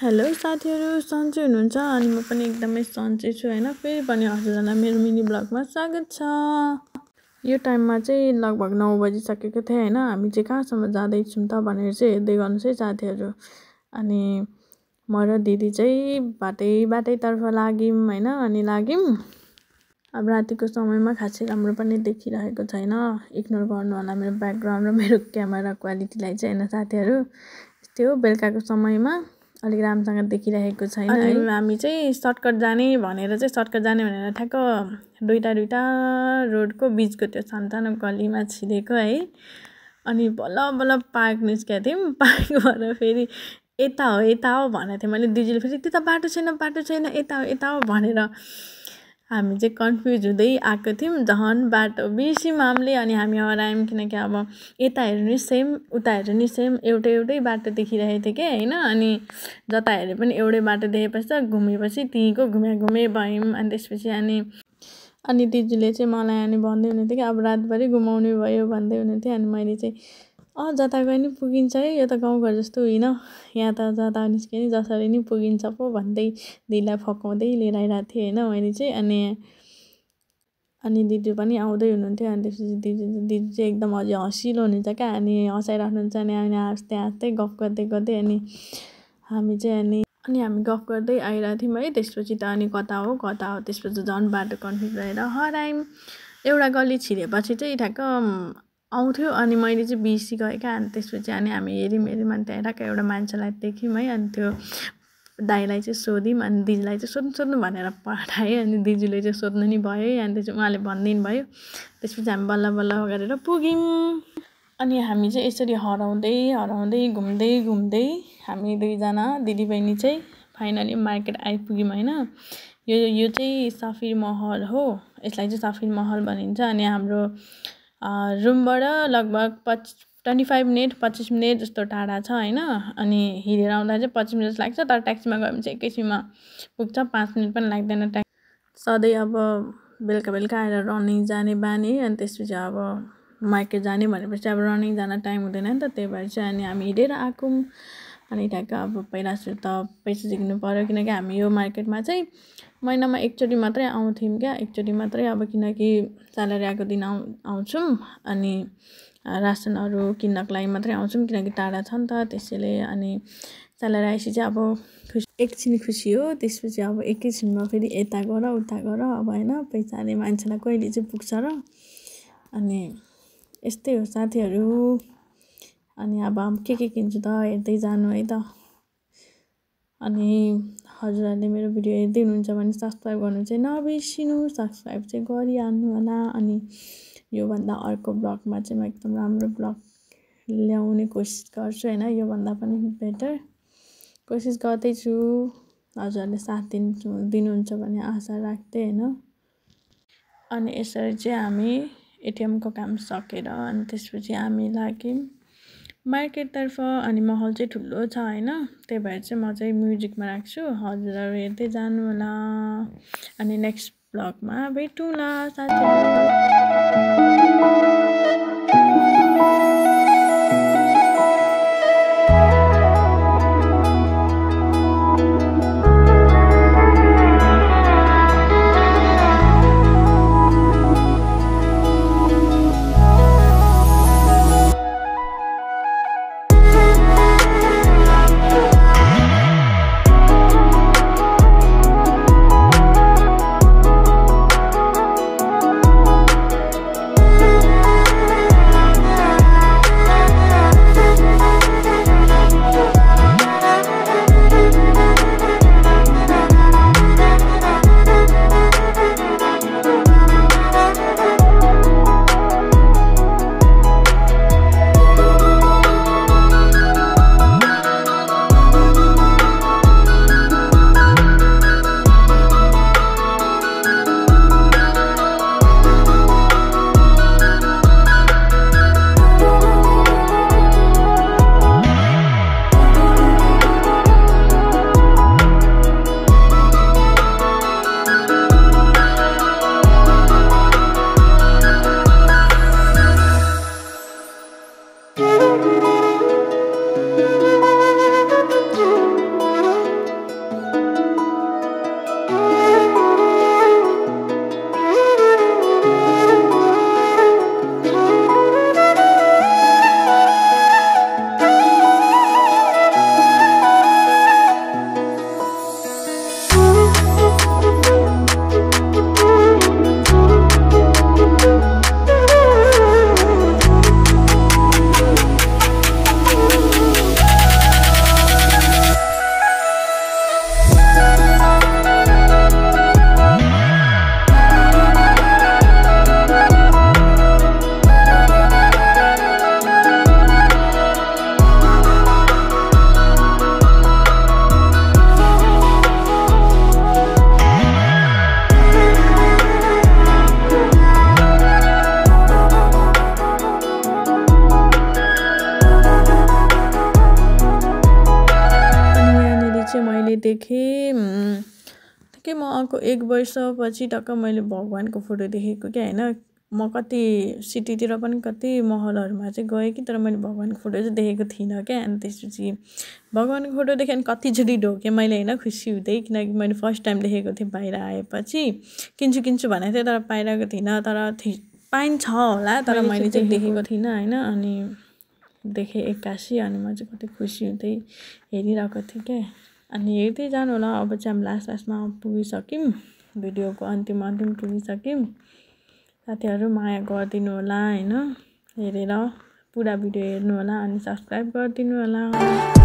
Hello साथीहरू, सन्चै हुनुहुन्छ? अनि म पनि एकदमै सन्चै छु हैन। फेरि पनि हजुरहरूलाई मेरो मिनी ब्लगमा स्वागत छ। यो टाइममा चाहिँ लगभग 9 बजिसकेको थियो हैन। हामी चाहिँ कहाँसम्म जाँदैछौँ त भनेर चाहिँ हेर्दै गर्नुहोस् है साथीहरू। अनि म र दिदी चाहिँ बाटैतर्फ लाग्यौँ हैन। अनि लाग्यौँ। अब रातिको समयमा खासै राम्रो पनि देखिरहेको छैन, इग्नोर गर्नु होला मेरो ब्याकग्राउन्ड र मेरो क्यामेरा क्वालिटीलाई चाहिँ हैन साथीहरू। त्यो बेलुकाको समयमा अलिक राम्रोसँग देखिरहेको छैन। अनि हामी चाहिँ सर्टकट जाने भनेर ठ्याक्क दुईटा रोडको बिचको त्यो सानो गल्लीमा छिरेको है। अनि बल्ल पार्क निस्केको थियौँ। पार्कबाट फेरि यता हो भनेको थिएँ मैले। दिदीले फेरि त्यता बाटो छैन यता हो भनेर हामी चाहिँ कन्फ्युज हुँदै आएको थियौँ। झन् बाटो बिर्स्यौँ हामीले। अनि हामी हरायौँ, किनकि अब यता हेर्नु नि सेम, उता हेर्नु नि सेम, एउटै बाटो देखिरहेको थियो क्या हैन। अनि जता हेरे पनि एउटै बाटो देखेपछि त घुमेपछि त्यहीँको घुमे भयौँ। अनि त्यसपछि अनि दिदीले चाहिँ मलाई अनि भन्दै हुनुहुन्थ्यो कि अब रातभरि घुमाउने भयो भन्दै हुनुहुन्थ्यो। अनि मैले चाहिँ जता गए नि पुगिन्छ है, यो त गाउँघर जस्तो होइन, यहाँ त जता निस्के नि जसरी नि पुगिन्छ पो भन्दै दिदीलाई फकाउँदै लिएर आइरहेको थिएँ होइन मैले चाहिँ। अनि दिदी पनि आउँदै हुनुहुन्थ्यो। अनि त्यसपछि दिदी चाहिँ एकदम अझै हँसिलो हुनुहुन्छ क्या। अनि हँसाइराख्नुहुन्छ। अनि हाँस्दै गफ गर्दै अनि हामी चाहिँ हामी गफ गर्दै आइरहेको थियौँ है। त्यसपछि त अनि कता हो त्यसपछि झन् बाटो कन्फ्युज भएर हरायौँ। एउटा गल्ली छिरेपछि चाहिँ ठ्याक्क आउँथ्यो। अनि मैले चाहिँ बिर्सिगएँ क्या। अनि त्यसपछि अनि हामी हेऱ्यौँ अनि त्यहाँ ठ्याक्क एउटा मान्छेलाई देख्यौँ है। अनि त्यो दाइलाई चाहिँ सोध्यौँ। अनि दिदीलाई चाहिँ सोध्नु भनेर पठाएँ। अनि दिदीले चाहिँ सोध्नु नि भयो। अनि त्यसपछि उहाँले भनिदिनु भयो। त्यसपछि हामी बल्ल गरेर पुग्यौँ। अनि हामी चाहिँ यसरी हराउँदै घुम्दै हामी दुईजना दिदीबहिनी चाहिँ फाइनली मार्केट आइपुग्यौँ होइन। यो चाहिँ सफिर महल हो, यसलाई चाहिँ सफिर महल भनिन्छ। अनि हाम्रो रुमबाट लगभग 25 मिनट जस्तो टाढा छ होइन। अनि हिँडेर आउँदा चाहिँ 25 मिनट लाग्छ, तर ट्याक्सीमा गयो भने चाहिँ एकैछिनमा पुग्छ, 5 मिनट पनि लाग्दैन। सधैँ अब बेलुका आएर रनिङ जाने बानी। अनि त्यसपछि अब मार्केट जाने भनेपछि अब रनिङ जान टाइम हुँदैन नि त, त्यही भएर चाहिँ अनि हामी हिँडेर आएछौँ। अनि ठ्याक्क अब पहिला सुरु त पैसा झिक्नु पऱ्यो, किनकि हामी यो मार्केटमा चाहिँ महिनामा एकचोटि मात्रै आउँथ्यौँ क्या। एकचोटि मात्रै, अब किनकि स्यालेरी आएको दिन आउँछौँ। अनि रासनहरू किन्नको लागि मात्रै आउँछौँ, किनकि टाढा छ नि त त्यसैले। अनि स्यालेरी आएपछि चाहिँ अब एकछिन खुसी हो, त्यसपछि अब एकैछिनमा फेरि यता गर उता गर अब होइन। पैसाले मान्छेलाई कहिले चाहिँ पुग्छ र। अनि यस्तै हो साथीहरू। अनि अब के किन्छु त हेर्दै जानु है त। अनि हजुरहरूले मेरो भिडियो हेर्दै हुनुहुन्छ भने सब्सक्राइब गर्नु चाहिँ नबिर्सिनु, सब्सक्राइब चाहिँ गरिहाल्नु होला। अनि योभन्दा अर्को ब्लगमा चाहिँ म एकदम राम्रो ब्लग ल्याउने कोसिस गर्छु होइन। योभन्दा पनि बेटर कोसिस गर्दैछु। हजुरहरूले साथ दिनुहुन्छ भन्ने आशा राख्दै होइन। अनि यसरी चाहिँ हामी एटिएमको काम सकेर अनि त्यसपछि हामी लाग्यौँ मार्केटतर्फ। अनि महल चाहिँ ठुलो छ होइन, त्यही भएर चाहिँ म चाहिँ म्युजिकमा राख्छु, हजुरहरू हेर्दै जानु होला। अनि नेक्स्ट ब्लगमा भेटौँला साथीहरू। मैले देखेँ के म अर्को 1 वर्षपछि टक्क मैले भगवानको फोटो देखेको क्या होइन। म कति सिटीतिर पनि कति महलहरूमा चाहिँ गएँ कि तर मैले भगवानको फोटो चाहिँ देखेको थिइनँ क्या। अनि त्यसपछि भगवानको फोटो देखेँ अनि कतिचोटि ढोकेँ मैले होइन खुसी हुँदै, किनकि मैले फर्स्ट टाइम देखेको थिएँ बाहिर आएपछि। किन्छु किन्छु भनेको थिएँ तर पाइरहेको थिइनँ, तर पाइन्छ होला तर मैले चाहिँ देखेको थिइनँ होइन। अनि देखेँ 81 अनि म चाहिँ कति खुसी हुँदै हेरिरहेको थिएँ क्या। अनि हेर्दै जानु होला। अब चाहिँ हामी लास्टमा पुगिसक्यौँ, भिडियोको अन्तिम पुगिसक्यौँ। साथीहरू माया गरिदिनु होला होइन, हेरेर पुरा भिडियो हेर्नु होला अनि सब्सक्राइब गरिदिनु होला।